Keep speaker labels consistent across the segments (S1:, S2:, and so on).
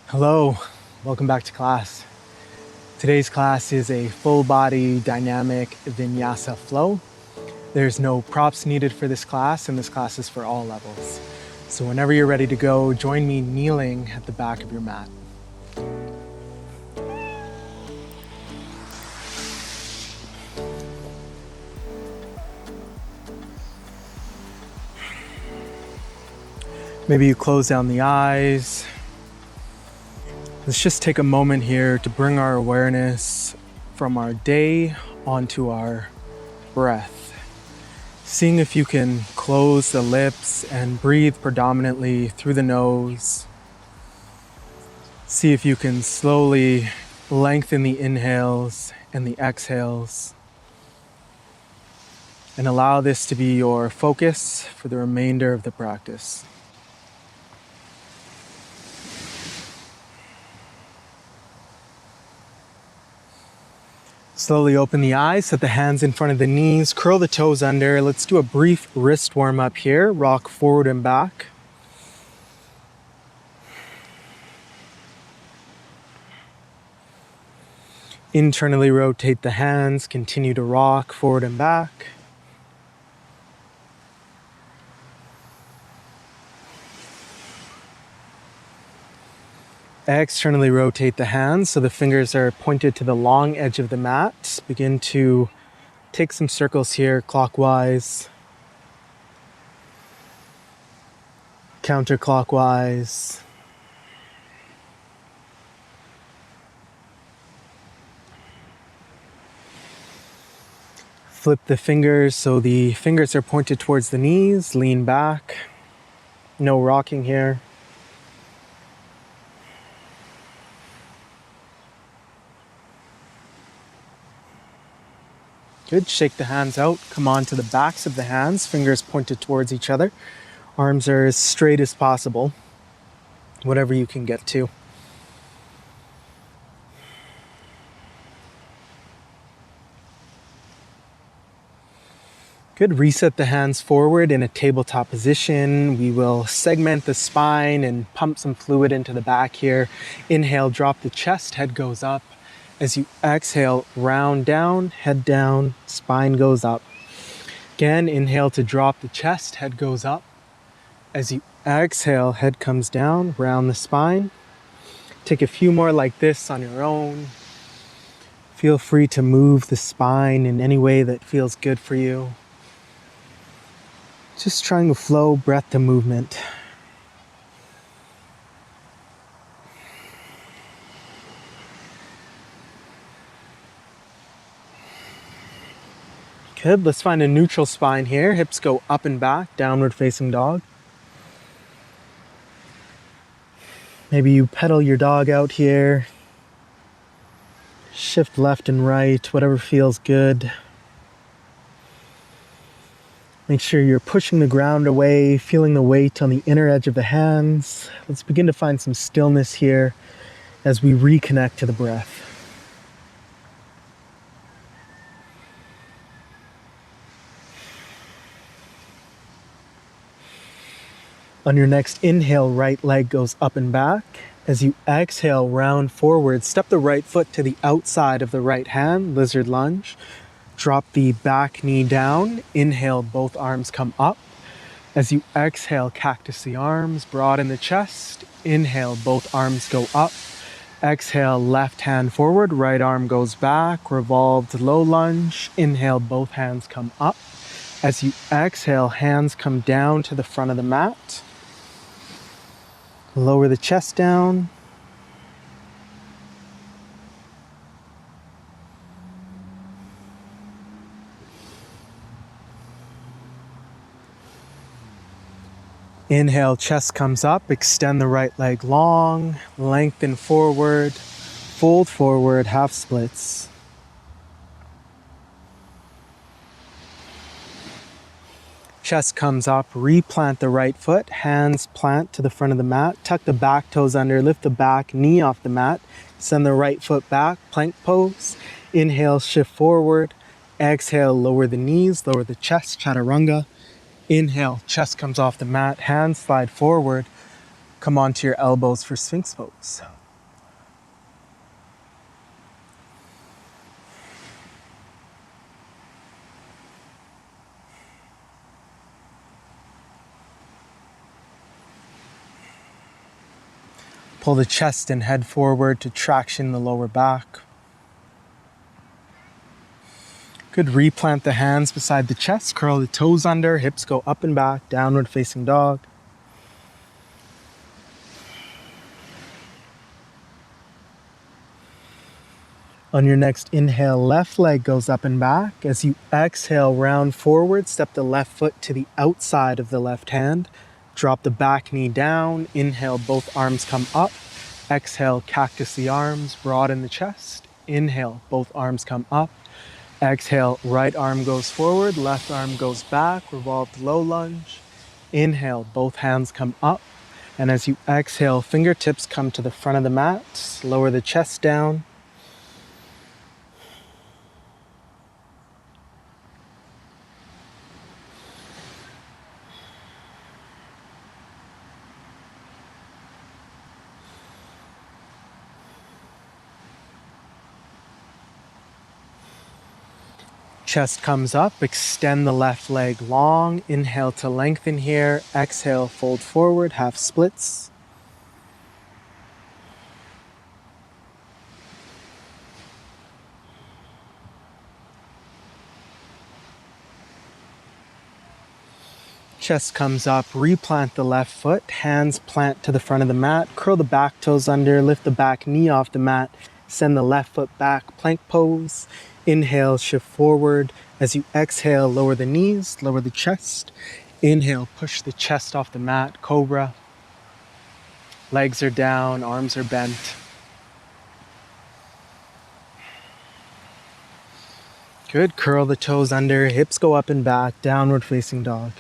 S1: Hello, welcome back to class. Today's class is a full body dynamic vinyasa flow. There's no props needed for this class, and this class is for all levels. So whenever you're ready to go, join me kneeling at the back of your mat. Maybe you close down the eyes. Let's just take a moment here to bring our awareness from our day onto our breath. Seeing if you can close the lips and breathe predominantly through the nose. See if you can slowly lengthen the inhales and the exhales. And allow this to be your focus for the remainder of the practice. Slowly open the eyes, set the hands in front of the knees, curl the toes under. Let's do a brief wrist warm up here. Rock forward and back. Internally rotate the hands, continue to rock forward and back. Externally rotate the hands so the fingers are pointed to the long edge of the mat. Begin to take some circles here, clockwise, counterclockwise. Flip the fingers so the fingers are pointed towards the knees, lean back. No rocking here. Good, shake the hands out, come on to the backs of the hands, fingers pointed towards each other. Arms are as straight as possible, whatever you can get to. Good, reset the hands forward in a tabletop position. We will segment the spine and pump some fluid into the back here. Inhale, drop the chest, head goes up. As you exhale, round down, head down, spine goes up. Again, inhale to drop the chest, head goes up. As you exhale, head comes down, round the spine. Take a few more like this on your own. Feel free to move the spine in any way that feels good for you. Just trying to flow breath to movement. Good, let's find a neutral spine here. Hips go up and back, downward facing dog. Maybe you pedal your dog out here. Shift left and right, whatever feels good. Make sure you're pushing the ground away, feeling the weight on the inner edge of the hands. Let's begin to find some stillness here as we reconnect to the breath. On your next inhale, right leg goes up and back. As you exhale, round forward, step the right foot to the outside of the right hand, lizard lunge. Drop the back knee down. Inhale, both arms come up. As you exhale, cactus the arms, broaden the chest. Inhale, both arms go up. Exhale, left hand forward, right arm goes back, revolved low lunge. Inhale, both hands come up. As you exhale, hands come down to the front of the mat. Lower the chest down. Inhale, chest comes up, extend the right leg long, lengthen forward, fold forward, half splits. Chest comes up, replant the right foot, hands plant to the front of the mat, tuck the back toes under, lift the back knee off the mat, send the right foot back, plank pose. Inhale, shift forward. Exhale, lower the knees, lower the chest, chaturanga. Inhale, chest comes off the mat, hands slide forward. Come onto your elbows for Sphinx pose. Pull the chest and head forward to traction the lower back. Good, replant the hands beside the chest, curl the toes under, hips go up and back, downward facing dog. On your next inhale, left leg goes up and back. As you exhale, round forward, step the left foot to the outside of the left hand. Drop the back knee down. Inhale, both arms come up. Exhale, cactus the arms, broaden the chest. Inhale, both arms come up. Exhale, right arm goes forward, left arm goes back, revolved low lunge. Inhale, both hands come up. And as you exhale, fingertips come to the front of the mat. Lower the chest down. Chest comes up, extend the left leg long. Inhale to lengthen here. Exhale, fold forward, half splits. Chest comes up, replant the left foot, hands plant to the front of the mat, curl the back toes under, lift the back knee off the mat, send the left foot back, plank pose. Inhale, shift forward. As you exhale, lower the knees, lower the chest. Inhale, push the chest off the mat, cobra. Legs are down, arms are bent. Good, curl the toes under, hips go up and back, downward facing dog.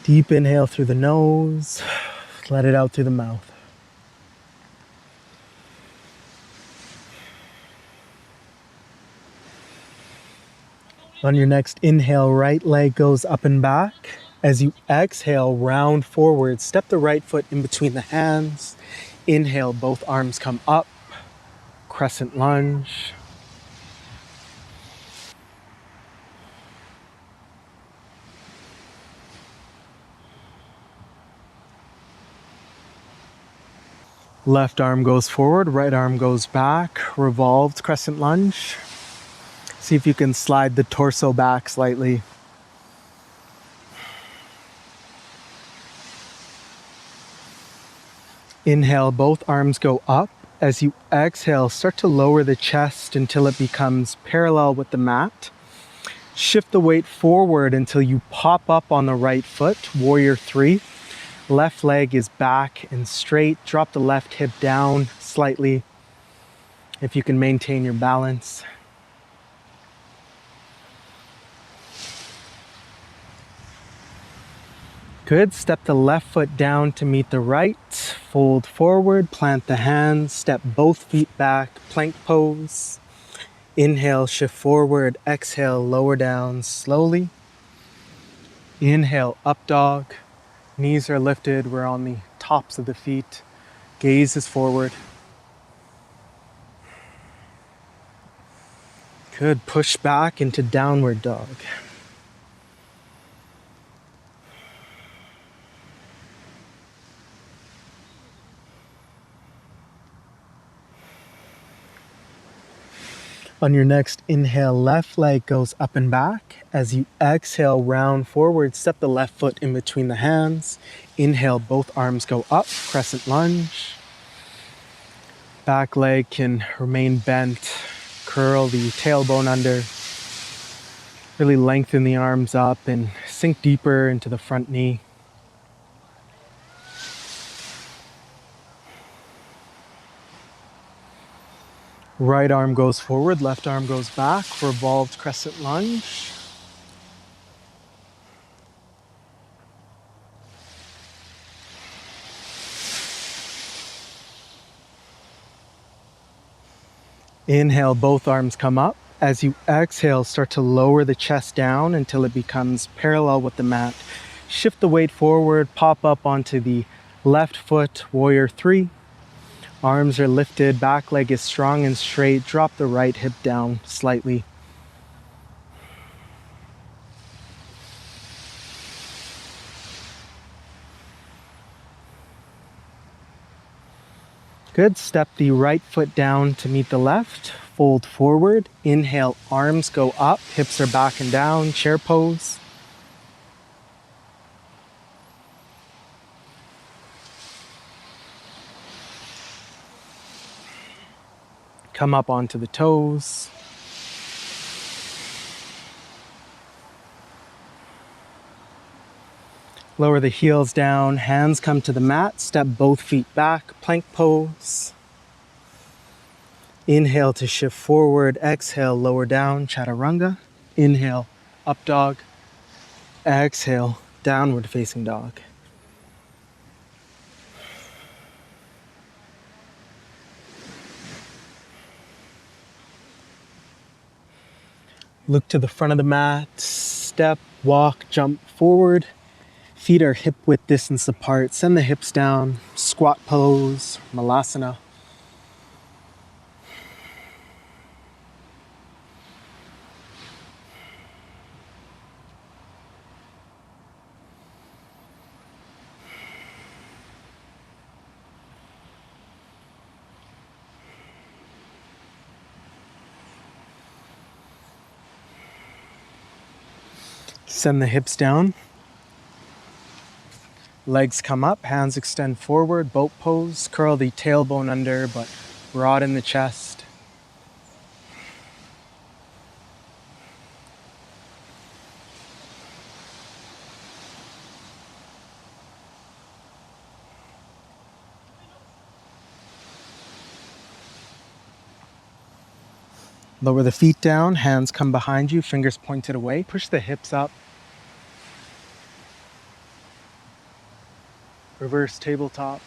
S1: Deep inhale through the nose, let it out through the mouth. On your next inhale, right leg goes up and back. As you exhale, round forward, step the right foot in between the hands. Inhale, both arms come up, crescent lunge. Left arm goes forward, right arm goes back, revolved crescent lunge. See if you can slide the torso back slightly. Inhale, both arms go up. As you exhale, start to lower the chest until it becomes parallel with the mat. Shift the weight forward until you pop up on the right foot, warrior three. Left leg is back and straight. Drop the left hip down slightly if you can maintain your balance. Good, step the left foot down to meet the right. Fold forward, plant the hands, step both feet back, plank pose. Inhale, shift forward, exhale, lower down slowly. Inhale, up dog. Knees are lifted, we're on the tops of the feet. Gaze is forward. Good, push back into downward dog. On your next inhale, left leg goes up and back. As you exhale, round forward, step the left foot in between the hands. Inhale, both arms go up, crescent lunge. Back leg can remain bent. Curl the tailbone under. Really lengthen the arms up and sink deeper into the front knee. Right arm goes forward, left arm goes back, revolved crescent lunge. Inhale, both arms come up. As you exhale, start to lower the chest down until it becomes parallel with the mat. Shift the weight forward, pop up onto the Left foot, warrior three. Arms are lifted, back leg is strong and straight. Drop the right hip down slightly. Good. Step the right foot down to meet the left. Fold forward. Inhale, arms go up, hips are back and down, chair pose. Come up onto the toes. Lower the heels down, hands come to the mat, step both feet back, plank pose. Inhale to shift forward, exhale, lower down, chaturanga. Inhale, up dog. Exhale, downward facing dog. Look to the front of the mat, step, walk, jump forward. Feet are hip width distance apart. Send the hips down, squat pose, malasana. Send the hips down. Legs come up, hands extend forward, boat pose. Curl the tailbone under, but broaden the chest. Lower the feet down, hands come behind you, fingers pointed away. Push the hips up. Reverse tabletop.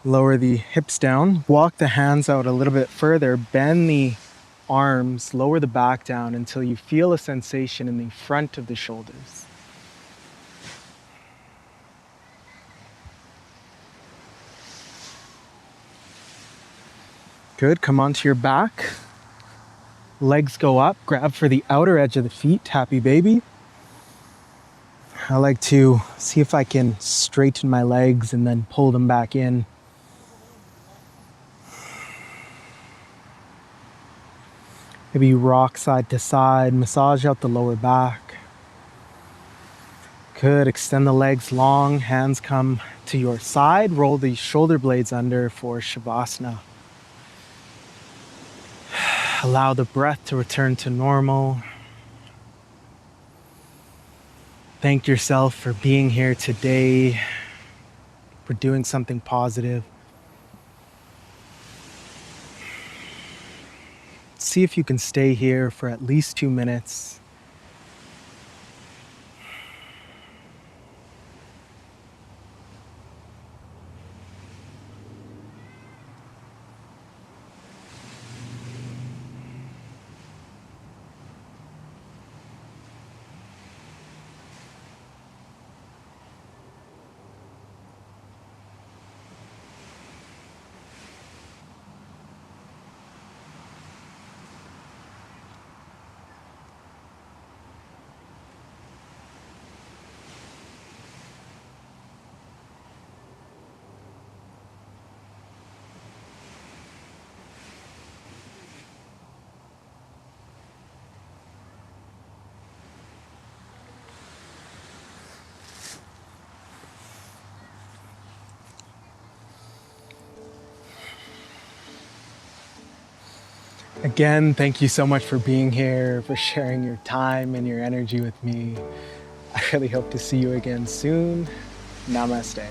S1: Lower the hips down. Walk the hands out a little bit further. Bend the arms, lower the back down until you feel a sensation in the front of the shoulders. Good, come onto your back. Legs go up, grab for the outer edge of the feet, happy baby. I like to see if I can straighten my legs and then pull them back in. Maybe rock side to side, massage out the lower back. Good, extend the legs long, hands come to your side, roll the shoulder blades under for Savasana. Allow the breath to return to normal. Thank yourself for being here today, for doing something positive. See if you can stay here for at least 2 minutes. Again, thank you so much for being here, for sharing your time and your energy with me. I really hope to see you again soon. Namaste.